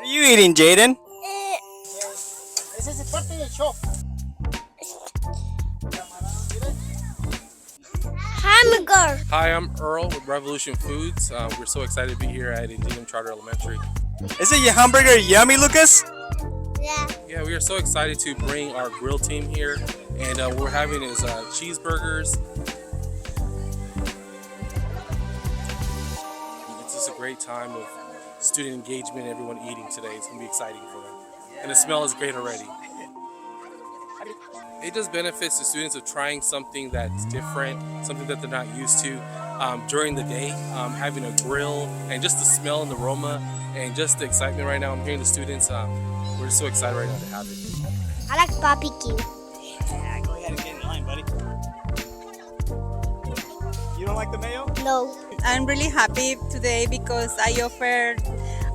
are you eating, Jaden? Ese es parte del show. Hamburger. Hi, I'm Earl with Revolution Foods. We're so excited to be here at Indian Charter Elementary. Isn't your hamburger yummy, Lucas? Yeah. Yeah, we are so excited to bring our grill team here, and what we're having is cheeseburgers. It's just a great time of student engagement, everyone eating today. It's going to be exciting for them. And the smell is great already. It just benefits the students of trying something that's different, something that they're not used to during the day, having a grill, and just the smell and the aroma, and just the excitement right now. I'm hearing the students, we're just so excited right now to have it. I like barbecue. Yeah, go ahead and get in line, buddy. You don't like the mayo? No. I'm really happy today because I offered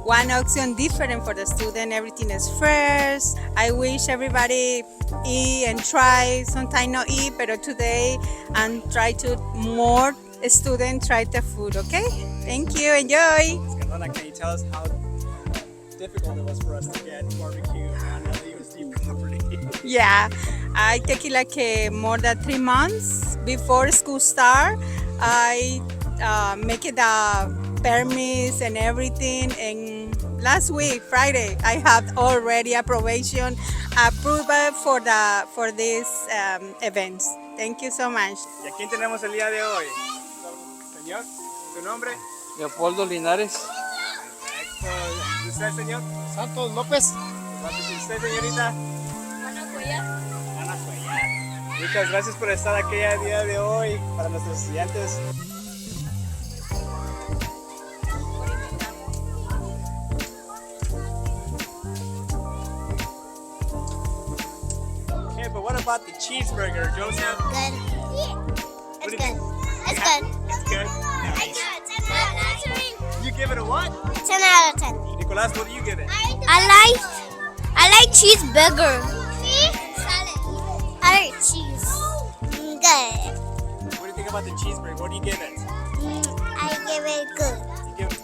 one option different for the student. Everything is fresh. I wish everybody eat and try. Sometimes not eat, but today and try to more students try the food. Okay? Thank you. Enjoy. Escalona, can you tell us how difficult it was for us to get barbecue on LAUSD property? Yeah, I take it like more than 3 months before school start. I make it permits and everything, and last week Friday I have already approval for this events. Thank you so much. ¿Y a quién tenemos el día de hoy? Señor, ¿su nombre? Leopoldo Linares. Perfecto. ¿Y usted, señor? Santos López. ¿Y usted, señorita? Ana Cuellar. Muchas gracias por estar aquí el día de hoy para nuestros estudiantes. Okay, but what about the cheeseburger, Joseph? Good. What It's do you good. think? It's Yeah, good. It's good? Nice. You give it a what? 10 out of 10. Nicolás, what do you give it? I like cheeseburger. I like cheese. Good. What do you think about the cheeseburger? What do you give it? I give it good. You give it.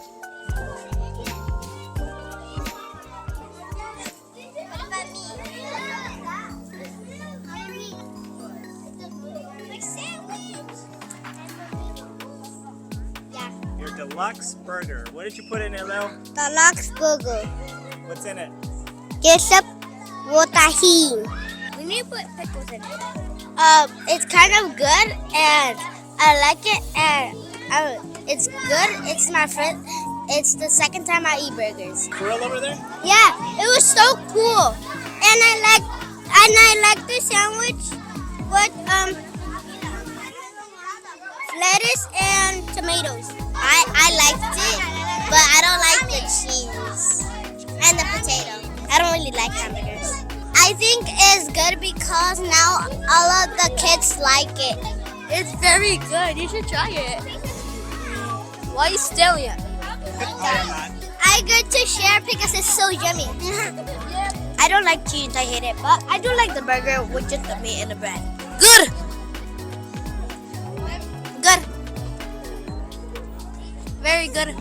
Your deluxe burger. What did you put in it, Leo? The Lux Burger. What's in it? Ketchup with tahini. We need to put pickles in it. It's kind of good, and I like it, and it's good. It's my friend. It's the second time I eat burgers. Grill over there? Yeah, it was so cool, and I like the sandwich with lettuce and tomatoes. I liked it, but I don't like the cheese and the potato. I don't really like hamburgers. I think it's good because now all of the kids like it. It's very good. You should try it. Why are you stealing it? I get to share because it's so yummy. I don't like cheese. I hate it. But I do like the burger with just the meat and the bread. Good. Good. Very good.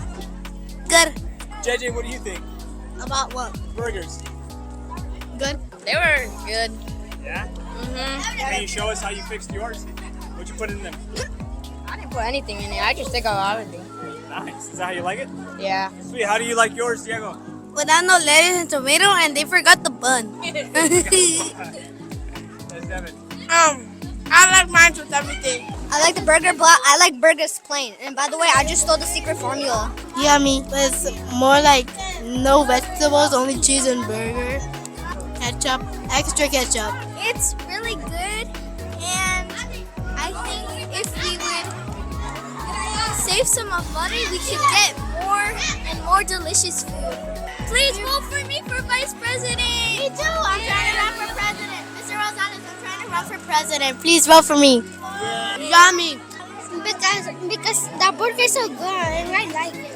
Good. JJ, what do you think? About what? Burgers. Good. They were good. Yeah? Can you show us how you fixed yours? What'd you put in them? I didn't put anything in it. I just took out everything. Nice. Is that how you like it? Yeah. Sweet. How do you like yours, Diego? Without no lettuce and tomato, and they forgot the bun. That's Devin. I like mine with everything. I like the burger, but I like burgers plain. And by the way, I just stole the secret formula. Yummy. It's more like no vegetables, only cheese and burger. Ketchup, extra ketchup. It's really good, and I think if we would save some money, we could get more and more delicious food. Please vote for me for vice president. Me too. I'm trying to run for president. Mr. Rosales, I'm trying to run for president. Please vote for me. Yummy. Because the burger is so good and I like it.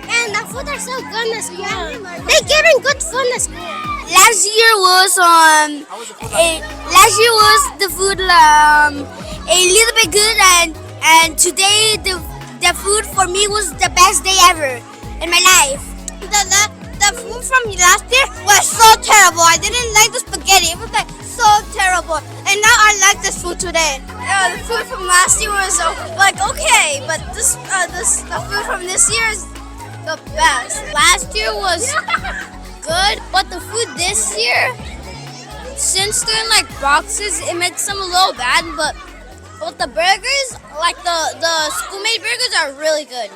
And the food are so good in school. They're giving good food in school. Last year was the food a little bit good, and today the food for me was the best day ever in my life. The the food from last year was so terrible. I didn't like the spaghetti. It was like so terrible. And now I like this food today. The food from last year was like okay, but the food from this year is the best. Last year was good, but the food this year, since they're in like boxes, it makes them a little bad. But the burgers, like the schoolmade burgers, are really good.